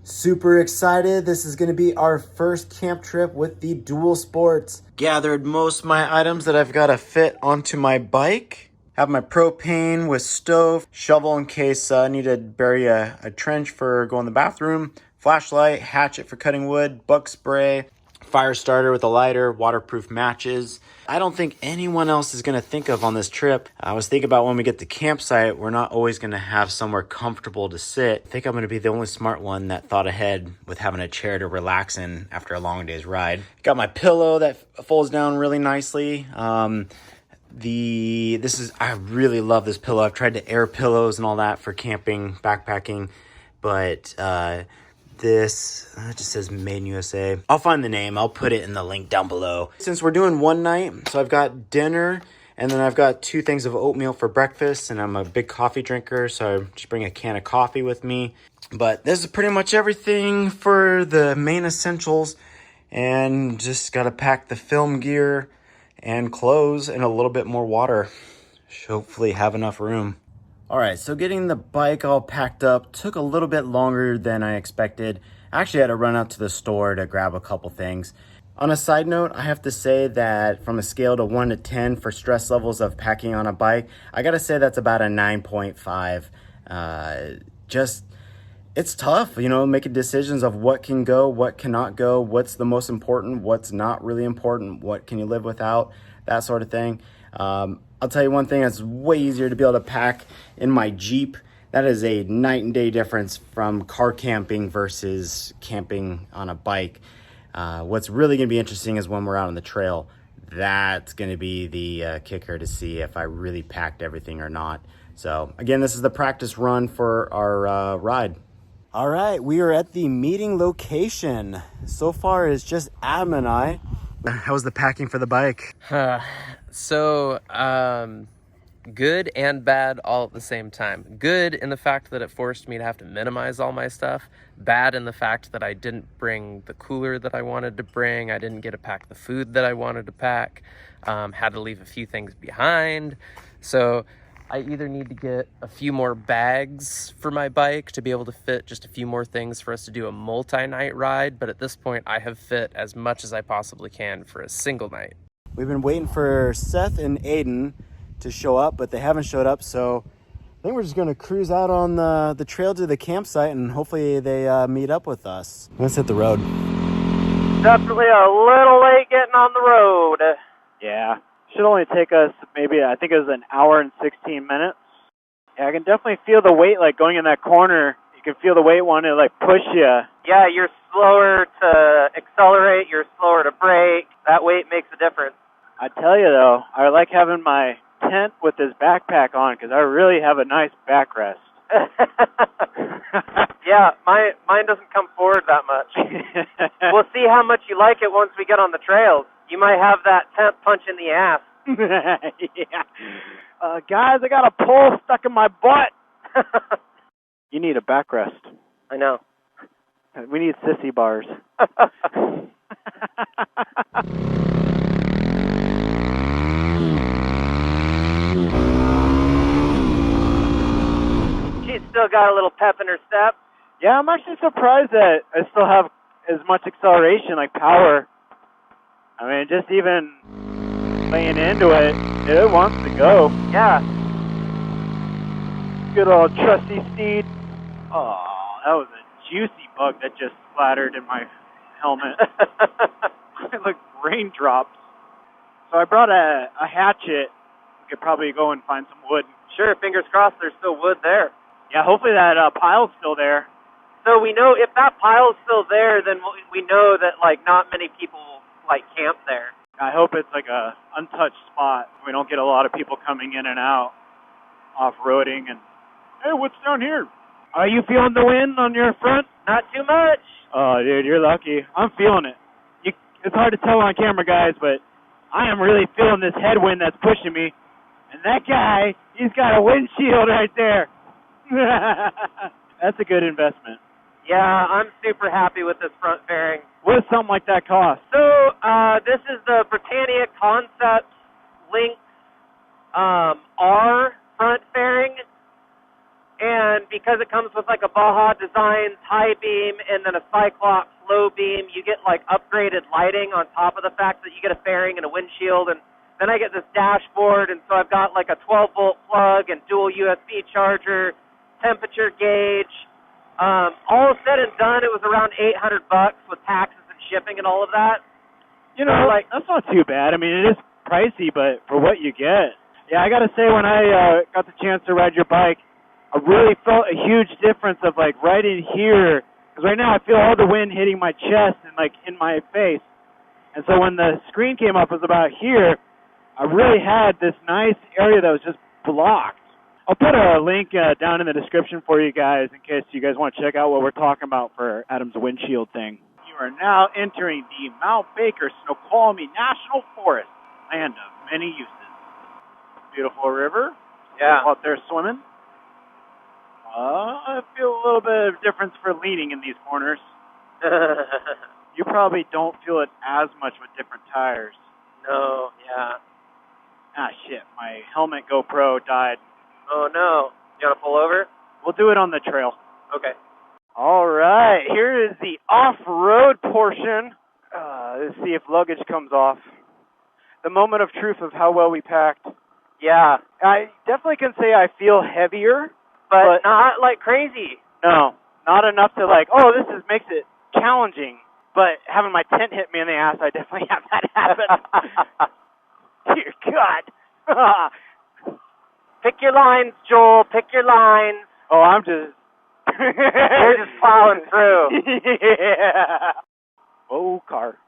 Super excited. This is going to be our first camp trip with the Dual Sports. Gathered most of my items that I've got to fit onto my bike. Have my propane with stove, shovel in case I need to bury a trench for going to the bathroom, flashlight, hatchet for cutting wood, bug spray, fire starter with a lighter, waterproof matches. I don't think anyone else is going to think of on this trip. I was thinking about when we get to the campsite, we're not always going to have somewhere comfortable to sit. I think I'm going to be the only smart one that thought ahead with having a chair to relax in after a long day's ride. Got my pillow that folds down really nicely. I really love this pillow. I've tried to air pillows and all that for camping, backpacking, but this it just says made in USA. I'll find the name. I'll put it in the link down below. Since we're doing one night, so I've got dinner and then I've got 2 things of oatmeal for breakfast, and I'm a big coffee drinker, so I just bring a can of coffee with me. But this is pretty much everything for the main essentials, and just got to pack the film gear and clothes and a little bit more water. Should hopefully have enough room. All right, so getting the bike all packed up took a little bit longer than I expected. I actually had to run out to the store to grab a couple things. On a side note, I have to say that from a scale to 1 to 10 for stress levels of packing on a bike, I gotta say that's about a 9.5. It's tough, making decisions of what can go, what cannot go, what's the most important, what's not really important, what can you live without, that sort of thing. I'll tell you one thing, it's way easier to be able to pack in my Jeep. That is a night and day difference from car camping versus camping on a bike. What's really going to be interesting is when we're out on the trail. That's going to be the kicker to see if I really packed everything or not. So again, this is the practice run for our ride. All right, we are at the meeting location. So far it's just Adam and I. How was the packing for the bike? Good and bad all at the same time. Good in the fact that it forced me to have to minimize all my stuff. Bad in the fact that I didn't bring the cooler that I wanted to bring. I didn't get to pack the food that I wanted to pack. Had to leave a few things behind. So I either need to get a few more bags for my bike to be able to fit just a few more things for us to do a multi-night ride. But at this point, I have fit as much as I possibly can for a single night. We've been waiting for Seth and Aiden to show up, but they haven't showed up, so I think we're just going to cruise out on the trail to the campsite, and hopefully they meet up with us. Let's hit the road. Definitely a little late getting on the road. Yeah, should only take us maybe, I think it was an hour and 16 minutes. Yeah, I can definitely feel the weight, like going in that corner. You can feel the weight wanting to like push you. Yeah, you're slower to accelerate, you're slower to brake. That weight makes a difference. I tell you though, I like having my tent with this backpack on because I really have a nice backrest. Yeah, mine doesn't come forward that much. We'll see how much you like it once we get on the trails. You might have that tent punch in the ass. Yeah. Guys, I got a pole stuck in my butt. You need a backrest. I know. We need sissy bars. She's still got a little pep in her step. Yeah, I'm actually surprised that I still have as much acceleration, like power. I mean, just even laying into it, it wants to go. Yeah. Good old trusty steed. Oh, that was a juicy bug that just splattered in my helmet. It looked raindrops. So I brought a hatchet. We could probably go and find some wood. Sure, fingers crossed there's still wood there. Yeah, hopefully that pile's still there. So we know if that pile's still there, then we know that like not many people like camp there. I hope it's like a untouched spot. We don't get a lot of people coming in and out, off-roading, and hey, what's down here? Are you feeling the wind on your front? Not too much. Oh, dude, you're lucky. I'm feeling it. It's hard to tell on camera, guys, but I am really feeling this headwind that's pushing me. And that guy, he's got a windshield right there. That's a good investment. Yeah, I'm super happy with this front fairing. What does something like that cost? So, this is the Britannia Concepts Lynx R front fairing. And because it comes with like a Baja Designs high beam and then a Cyclops low beam, you get like upgraded lighting on top of the fact that you get a fairing and a windshield. And then I get this dashboard, and so I've got like a 12-volt plug and dual USB charger, temperature gauge. All said and done, it was around $800 with taxes and shipping and all of that. You know, like, that's not too bad. I mean, it is pricey, but for what you get. Yeah, I got to say, when I got the chance to ride your bike, I really felt a huge difference of, like, right in here. Because right now I feel all the wind hitting my chest and, like, in my face. And so when the screen came up, it was about here. I really had this nice area that was just blocked. I'll put a link down in the description for you guys in case you guys want to check out what we're talking about for Adam's windshield thing. You are now entering the Mount Baker Snoqualmie National Forest, land of many uses. Beautiful river. Yeah. Out there swimming. I feel a little bit of difference for leaning in these corners. You probably don't feel it as much with different tires. No, yeah. Ah, shit. My helmet GoPro died. Oh, no. You want to pull over? We'll do it on the trail. Okay. All right. Here is the off-road portion. Let's see if luggage comes off. The moment of truth of how well we packed. Yeah. I definitely can say I feel heavier. But not like crazy. No. Not enough to like, oh, this makes it challenging. But having my tent hit me in the ass, I definitely have that happen. Dear God. Pick your lines, Joel. Pick your lines. Oh, I'm just... You're just plowing through. Yeah. Oh, car.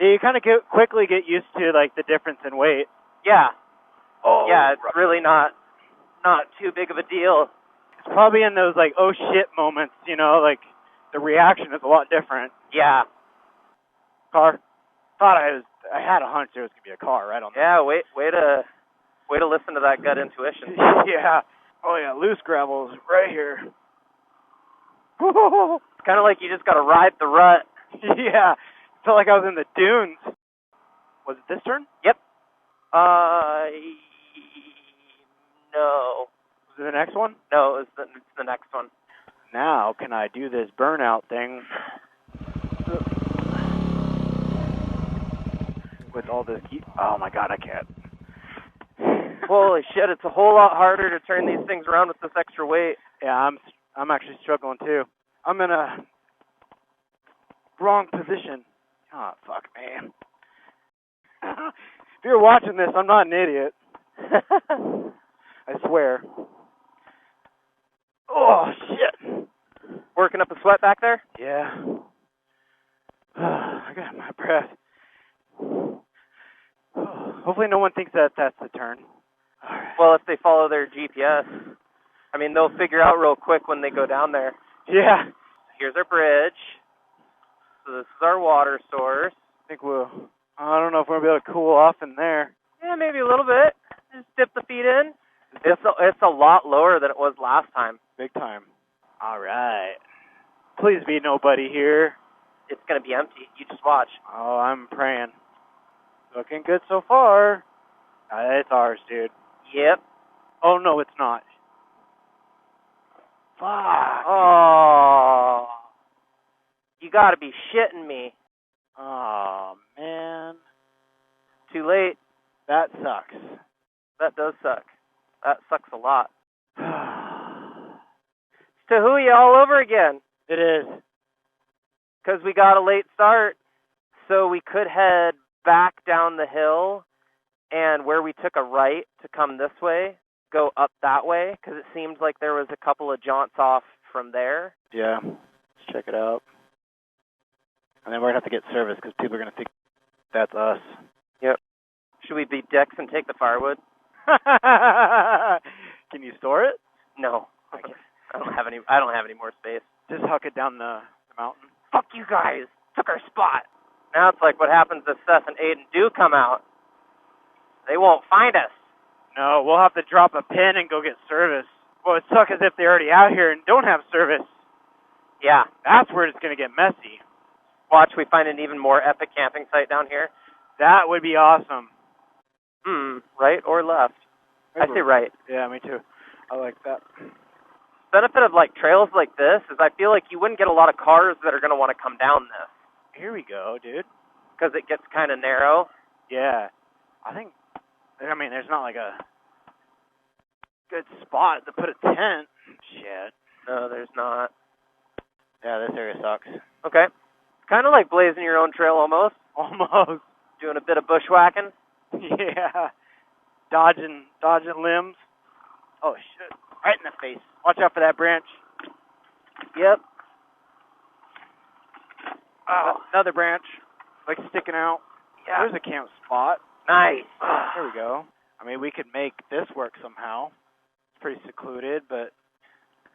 Yeah, you kind of quickly get used to, like, the difference in weight. Yeah. Oh, yeah, it's really not too big of a deal. It's probably in those, like, oh, shit moments, you know, like, the reaction is a lot different. Yeah. Car. I had a hunch there was going to be a car right on there. Yeah, way to listen to that gut intuition. Yeah. Oh, yeah, loose gravel is right here. It's kind of like you just got to ride the rut. Yeah. Felt like I was in the dunes. Was it this turn? Yep. No. Was it the next one? No, it's the next one. Now, can I do this burnout thing with all this oh my God, I can't. Holy shit, it's a whole lot harder to turn these things around with this extra weight. Yeah, I'm actually struggling too. I'm in a wrong position. Oh, fuck, man. If you're watching this, I'm not an idiot. I swear. Oh, shit. Working up a sweat back there? Yeah. I got my breath. Hopefully no one thinks that that's the turn. All right. Well, if they follow their GPS, I mean, they'll figure out real quick when they go down there. Yeah. Here's our bridge. So this is our water source. I think I don't know if we'll be able to cool off in there. Yeah, maybe a little bit. Just dip the feet in. It's a lot lower than it was last time. Big time. All right. Please be nobody here. It's going to be empty. You just watch. Oh, I'm praying. Looking good so far. It's ours, dude. Yep. Oh, no, it's not. Fuck. Oh. You got to be shitting me. Oh, man. Too late. That sucks. That does suck. That sucks a lot. It's Tahuya all over again. It is. Because we got a late start, so we could head back down the hill, and where we took a right to come this way, go up that way, because it seemed like there was a couple of jaunts off from there. Yeah. Let's check it out. And then we're going to have to get service, because people are going to think that's us. Yep. Should we be dicks and take the firewood? Can you store it? No. I don't have any more space. Just huck it down the mountain. Fuck you guys. Took our spot. Now it's like what happens if Seth and Aiden do come out. They won't find us. No, we'll have to drop a pin and go get service. Well, it sucks as if they're already out here and don't have service. Yeah. That's where it's going to get messy. Watch, we find an even more epic camping site down here. That would be awesome. Right or left? I say right. Yeah, me too. I like that. benefit of like trails like this is I feel like you wouldn't get a lot of cars that are going to want to come down this. Here we go, dude. Because it gets kind of narrow. Yeah. I mean, there's not like a good spot to put a tent. Shit. No, there's not. Yeah, this area sucks. Okay. Kind of like blazing your own trail almost. Almost. Doing a bit of bushwhacking. Yeah. Dodging limbs. Oh, shit. Right in the face. Watch out for that branch. Yep. Oh, another branch. Like sticking out. Yeah. There's a camp spot. Nice. There we go. I mean, we could make this work somehow. It's pretty secluded, but...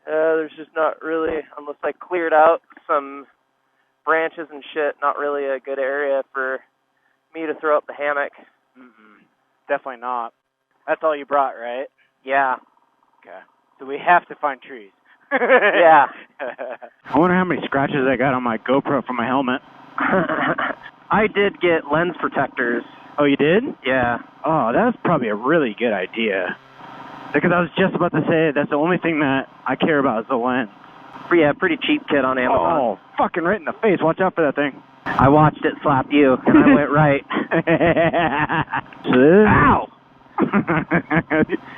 there's just not really, unless I cleared out some branches and shit, not really a good area for me to throw up the hammock. Definitely not. That's all you brought, right? Yeah. Okay. So we have to find trees. Yeah. I wonder how many scratches I got on my GoPro from my helmet. I did get lens protectors. Oh, you did? Yeah. Oh, that's probably a really good idea. Because I was just about to say that's the only thing that I care about is the lens. Yeah, pretty cheap kit on Amazon. Oh, fucking right in the face. Watch out for that thing. I watched it slap you, and I went right. Ow!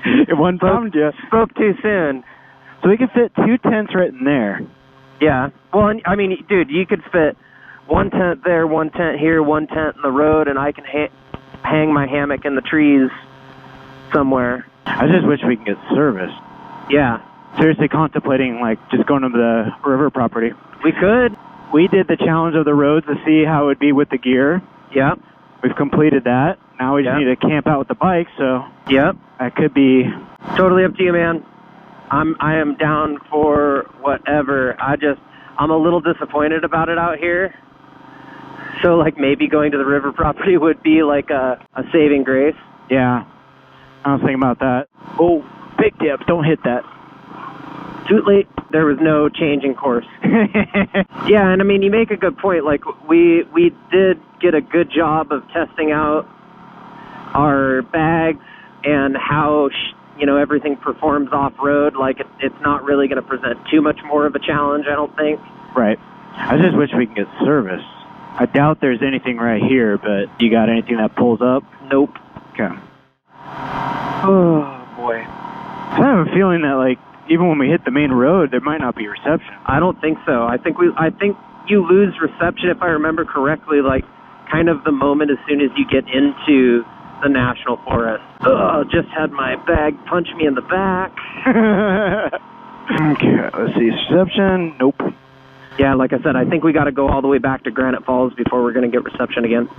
It one thumbed you. Spoke too soon. So we can fit 2 tents right in there. Yeah. Well, I mean, dude, you could fit 1 tent there, 1 tent here, 1 tent in the road, and I can hang my hammock in the trees somewhere. I just wish we could get service. Yeah. Seriously contemplating, like, just going to the river property. We could. We did the challenge of the roads to see how it would be with the gear. Yep. We've completed that. Now we just need to camp out with the bike, so... Yep. That could be... Totally up to you, man. I am down for whatever. I'm a little disappointed about it out here. So, like, maybe going to the river property would be, like, a saving grace. Yeah. I was thinking about that. Oh, big dip. Don't hit that. Too late. There was no change in course. Yeah, and I mean, you make a good point. Like, we did get a good job of testing out our bags and how, everything performs off-road. Like, it's not really going to present too much more of a challenge, I don't think. Right. I just wish we could get service. I doubt there's anything right here, but you got anything that pulls up? Nope. Okay. Oh, boy. I have a feeling that, like, even when we hit the main road, there might not be reception. I don't think so. I think you lose reception, if I remember correctly, like, kind of the moment as soon as you get into the national forest. Ugh, just had my bag punch me in the back. Okay, let's see. Reception? Nope. Yeah, like I said, I think we got to go all the way back to Granite Falls before we're going to get reception again.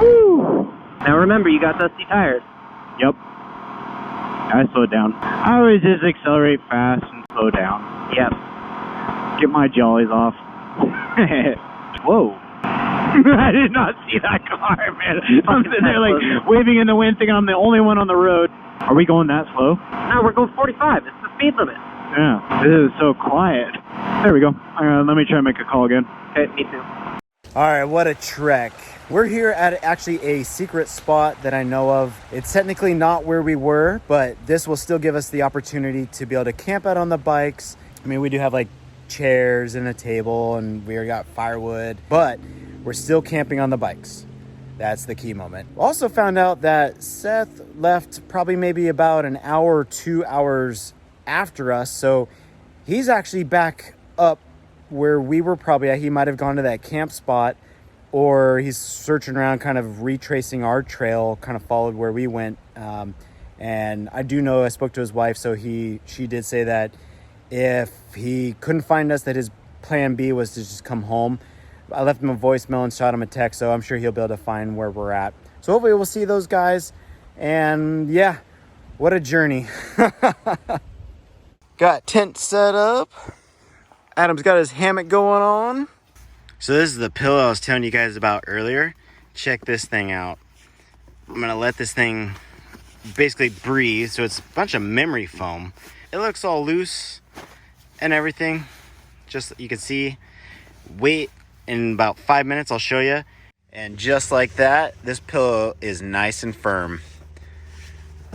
Woo! Now remember, you got dusty tires. Yep. I slowed down. I always just accelerate fast and slow down. Yep. Get my jollies off. Whoa. I did not see that car, man. I'm sitting there like waving in the wind thinking I'm the only one on the road. Are we going that slow? No, we're going 45. It's the speed limit. Yeah. This is so quiet. There we go. Let me try and make a call again. Okay, me too. All right, what a trek. We're here at actually a secret spot that I know of. It's technically not where we were, but this will still give us the opportunity to be able to camp out on the bikes. I mean, we do have like chairs and a table and we got firewood, but we're still camping on the bikes. That's the key moment. Also found out that Seth left probably maybe about an hour or 2 hours after us. So he's actually back up where we were probably at. He might have gone to that camp spot, or he's searching around, kind of retracing our trail, kind of followed where we went. And I do know, I spoke to his wife, so she did say that if he couldn't find us, that his plan B was to just come home. I left him a voicemail and shot him a text, so I'm sure he'll be able to find where we're at. So hopefully we'll see those guys. And yeah, what a journey. Got tent set up. Adam's got his hammock going on. So this is the pillow I was telling you guys about earlier. Check this thing out. I'm gonna let this thing basically breathe. So it's a bunch of memory foam. It looks all loose and everything. Just, you can see, wait in about 5 minutes, I'll show you. And just like that, this pillow is nice and firm.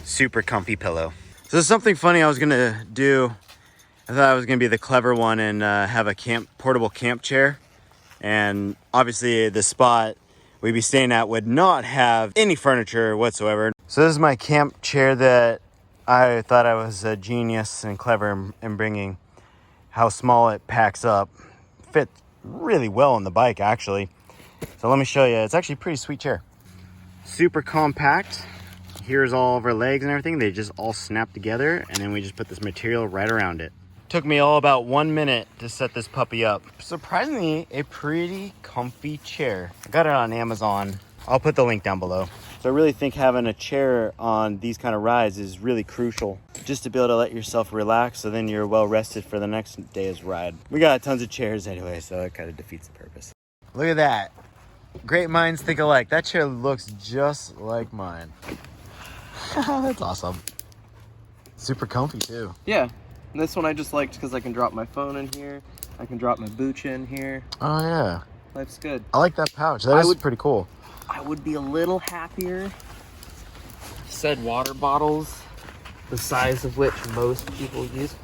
Super comfy pillow. So there's something funny I was gonna do. I thought I was gonna be the clever one and have a portable camp chair. And obviously the spot we'd be staying at would not have any furniture whatsoever. So this is my camp chair that I thought I was a genius and clever in bringing. How small it packs up. Fits really well on the bike, actually. So let me show you. It's actually a pretty sweet chair. Super compact. Here's all of our legs and everything. They just all snap together, and then we just put this material right around it. Took me all about 1 minute to set this puppy up. Surprisingly, a pretty comfy chair. I got it on Amazon. I'll put the link down below. So I really think having a chair on these kind of rides is really crucial, just to be able to let yourself relax, so then you're well rested for the next day's ride. We got tons of chairs anyway, so it kind of defeats the purpose. Look at that. Great minds think alike. That chair looks just like mine. That's awesome. Super comfy too. Yeah. And this one I just liked because I can drop my phone in here. I can drop my booch in here. Oh yeah. Life's good. I like that pouch. That is pretty cool. I would be a little happier. Said water bottles, the size of which most people use,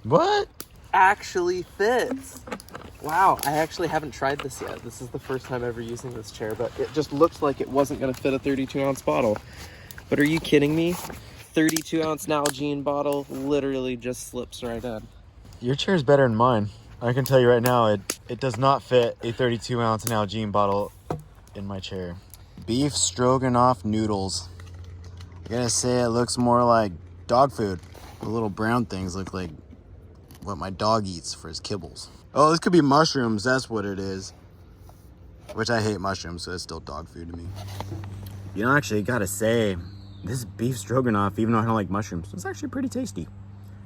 What? actually fits. Wow, I actually haven't tried this yet. This is the first time ever using this chair, but it just looked like it wasn't going to fit a 32-ounce bottle. But are you kidding me? 32-ounce Nalgene bottle literally just slips right in. Your chair is better than mine. I can tell you right now, it does not fit a 32-ounce Nalgene bottle in my chair. Beef stroganoff noodles. I gotta say, it looks more like dog food. The little brown things look like what my dog eats for his kibbles. Oh, this could be mushrooms. That's what it is. Which I hate mushrooms, so it's still dog food to me. You know, actually, gotta say, this beef stroganoff, even though I don't like mushrooms, it's actually pretty tasty.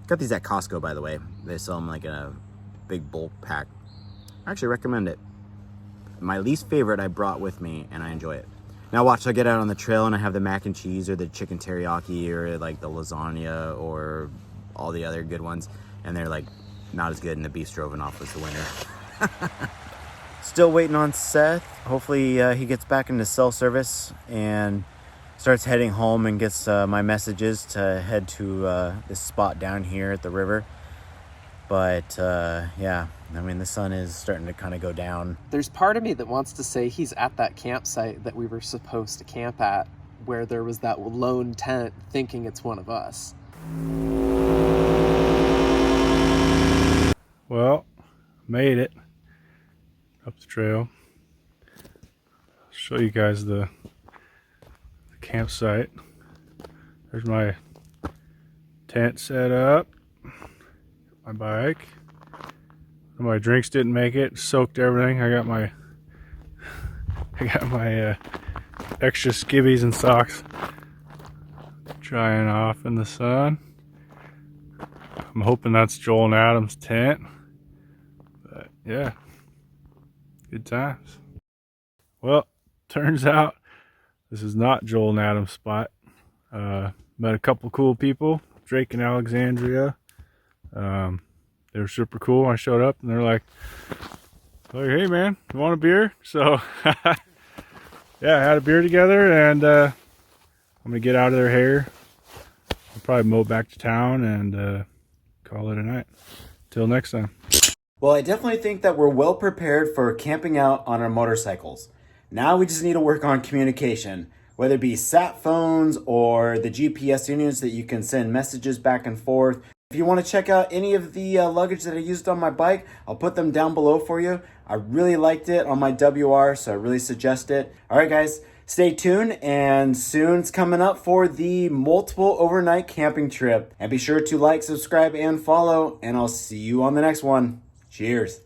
Got these at Costco, by the way. They sell them like in a big bulk pack. I actually recommend it. My least favorite I brought with me, and I enjoy it. Now watch, I get out on the trail and I have the mac and cheese or the chicken teriyaki or like the lasagna or all the other good ones, and they're like not as good, and the beef stroganoff was the winner. Still waiting on Seth. Hopefully he gets back into cell service and starts heading home and gets my messages to head to this spot down here at the river. But yeah, I mean, the sun is starting to kind of go down. There's part of me that wants to say he's at that campsite that we were supposed to camp at, where there was that lone tent, thinking it's one of us. Well, made it up the trail. I'll show you guys the campsite. There's my tent set up, my bike. My drinks didn't make it, soaked everything. I got my extra skivvies and socks drying off in the sun. I'm hoping that's Joel and Adam's tent. But yeah, good times. Well, turns out this is not Joel and Adam's spot. Met a couple cool people, Drake and Alexandria. They were super cool. I showed up and they're like, hey man, you want a beer? So yeah, I had a beer together, and I'm gonna get out of their hair. I'll probably mow back to town and call it a night. Till next time. Well, I definitely think that we're well prepared for camping out on our motorcycles. Now we just need to work on communication, whether it be sat phones or the GPS units that you can send messages back and forth. If you want to check out any of the luggage that I used on my bike, I'll put them down below for you. I really liked it on my WR, so I really suggest it. All right, guys, stay tuned, and soon it's coming up for the multiple overnight camping trip. And be sure to like, subscribe, and follow, and I'll see you on the next one. Cheers.